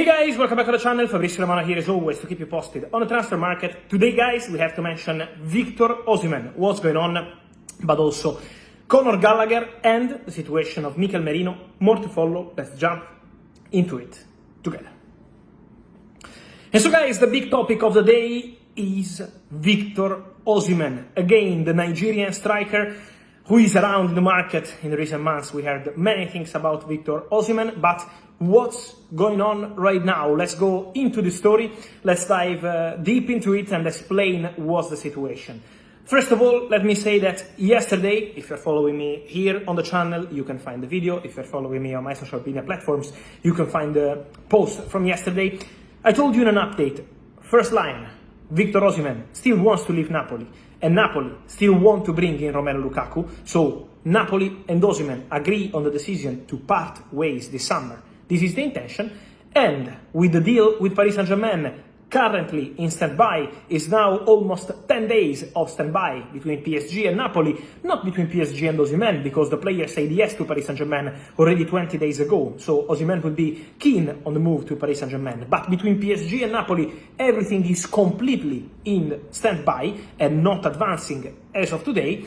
Hey guys, welcome back to the channel. Fabrizio Romano here as always to keep you posted on the transfer market. Today guys, we have to mention Victor Osimhen, what's going on, but also Conor Gallagher and the situation of Mikel Merino. More to follow, let's jump into it together. And so guys, the big topic of the day is Victor Osimhen. Again, the Nigerian striker who is around the market in the recent months. We heard many things about Victor Osimhen, but what's going on right now? Let's go into the story. Let's dive deep into it and explain what's the situation. First of all, let me say that yesterday, if you're following me here on the channel, you can find the video. If you're following me on my social media platforms, you can find the post from yesterday. I told you in an update, first line, Victor Osimhen still wants to leave Napoli, and Napoli still want to bring in Romelu Lukaku. So Napoli and Osimhen agree on the decision to part ways this summer. This is the intention, and with the deal with Paris Saint-Germain currently in standby, is now almost 10 days of standby between PSG and Napoli, not between PSG and Osimhen, because the player said yes to Paris Saint-Germain already 20 days ago, so Osimhen would be keen on the move to Paris Saint-Germain. But between PSG and Napoli, everything is completely in standby and not advancing as of today.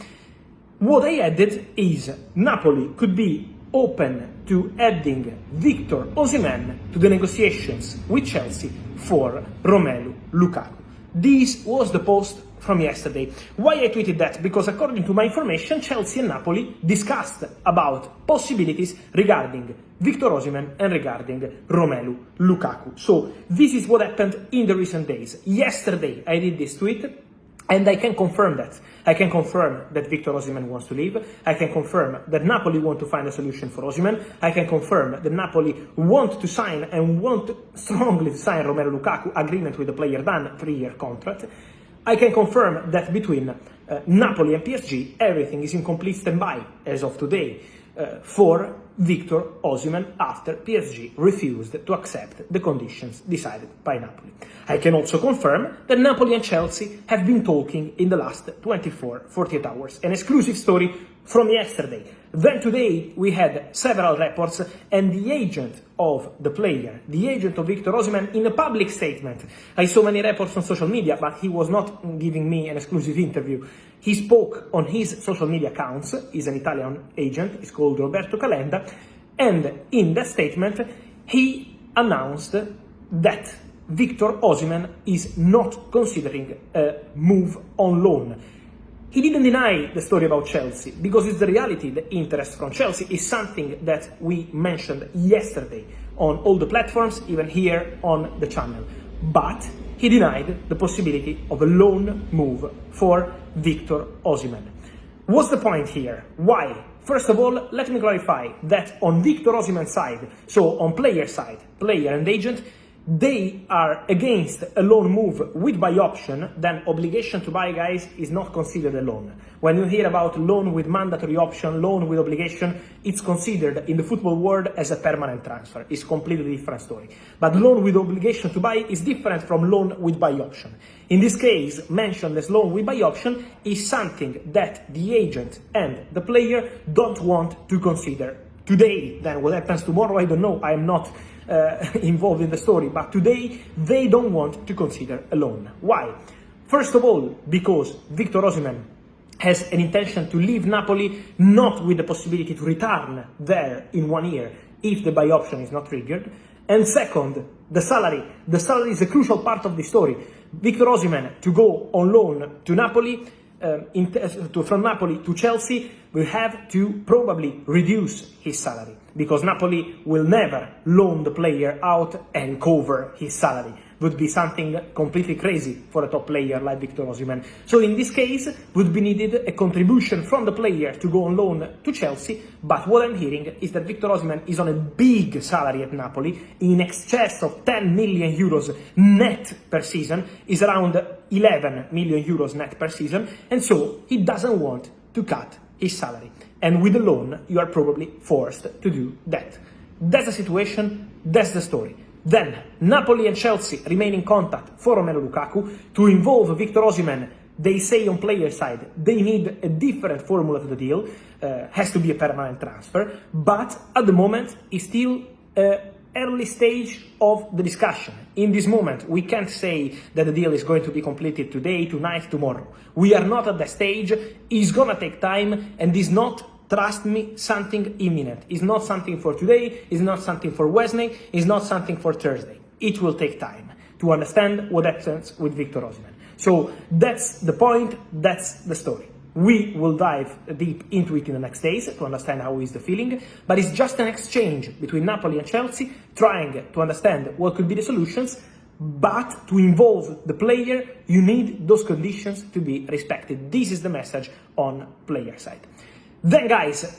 What I added is Napoli could be open to adding Victor Osimhen to the negotiations with Chelsea for Romelu Lukaku. This was the post from yesterday. Why I tweeted that? Because according to my information, Chelsea and Napoli discussed about possibilities regarding Victor Osimhen and regarding Romelu Lukaku. So this is what happened in the recent days. Yesterday I did this tweet, and I can confirm that. I can confirm that Victor Osimhen wants to leave. I can confirm that Napoli want to find a solution for Osimhen. I can confirm that Napoli want to sign and want strongly to sign Romelu Lukaku, agreement with the player done, 3-year contract. I can confirm that between Napoli and PSG, everything is in complete standby as of today for Victor Osimhen after PSG refused to accept the conditions decided by Napoli. I can also confirm that Napoli and Chelsea have been talking in the last 48 hours. An exclusive story from yesterday. Then today we had several reports, and the agent of the player, the agent of Victor Osimhen, in a public statement. I saw many reports on social media, but he was not giving me an exclusive interview. He spoke on his social media accounts. He's an Italian agent, he's called Roberto Calenda, and in that statement he announced that Victor Osimhen is not considering a move on loan. He didn't deny the story about Chelsea, because it's the reality. The interest from Chelsea is something that we mentioned yesterday on all the platforms, even here on the channel. But he denied the possibility of a loan move for Victor Osimhen. What's the point here? Why? First of all, let me clarify that on Victor Osimhen's side, so on player side, player and agent, they are against a loan move with buy option. Then obligation to buy, guys, is not considered a loan. When you hear about loan with mandatory option, loan with obligation, it's considered in the football world as a permanent transfer. It's completely different story. But loan with obligation to buy is different from loan with buy option. In this case, mentioned as loan with buy option is something that the agent and the player don't want to consider today. Then what happens tomorrow, I don't know. I am not involved in the story, but today they don't want to consider a loan. Why? First of all, because Victor Osimhen has an intention to leave Napoli, not with the possibility to return there in 1 year if the buy option is not triggered. And second, the salary. The salary is a crucial part of the story. Victor Osimhen to go on loan to Napoli, from Napoli to Chelsea, will have to probably reduce his salary, because Napoli will never loan the player out and cover his salary. Would be something completely crazy for a top player like Victor Osimhen. So in this case, would be needed a contribution from the player to go on loan to Chelsea. But what I'm hearing is that Victor Osimhen is on a big salary at Napoli, in excess of 10 million euros net per season, is around 11 million euros net per season, and so he doesn't want to cut his salary. And with a loan, you are probably forced to do that. That's the situation, that's the story. Then, Napoli and Chelsea remain in contact for Romelu Lukaku. To involve Victor Osimhen, they say on player side, they need a different formula to the deal, has to be a permanent transfer, but at the moment, it's still early stage of the discussion. In this moment, we can't say that the deal is going to be completed today, tonight, tomorrow. We are not at that stage. It's gonna take time, and it's not, trust me, something imminent. It's not something for today, it's not something for Wednesday, it's not something for Thursday. It will take time to understand what happens with Victor Osimhen. So that's the point, that's the story. We will dive deep into it in the next days to understand how is the feeling, but it's just an exchange between Napoli and Chelsea, trying to understand what could be the solutions, but to involve the player, you need those conditions to be respected. This is the message on player side. Then guys,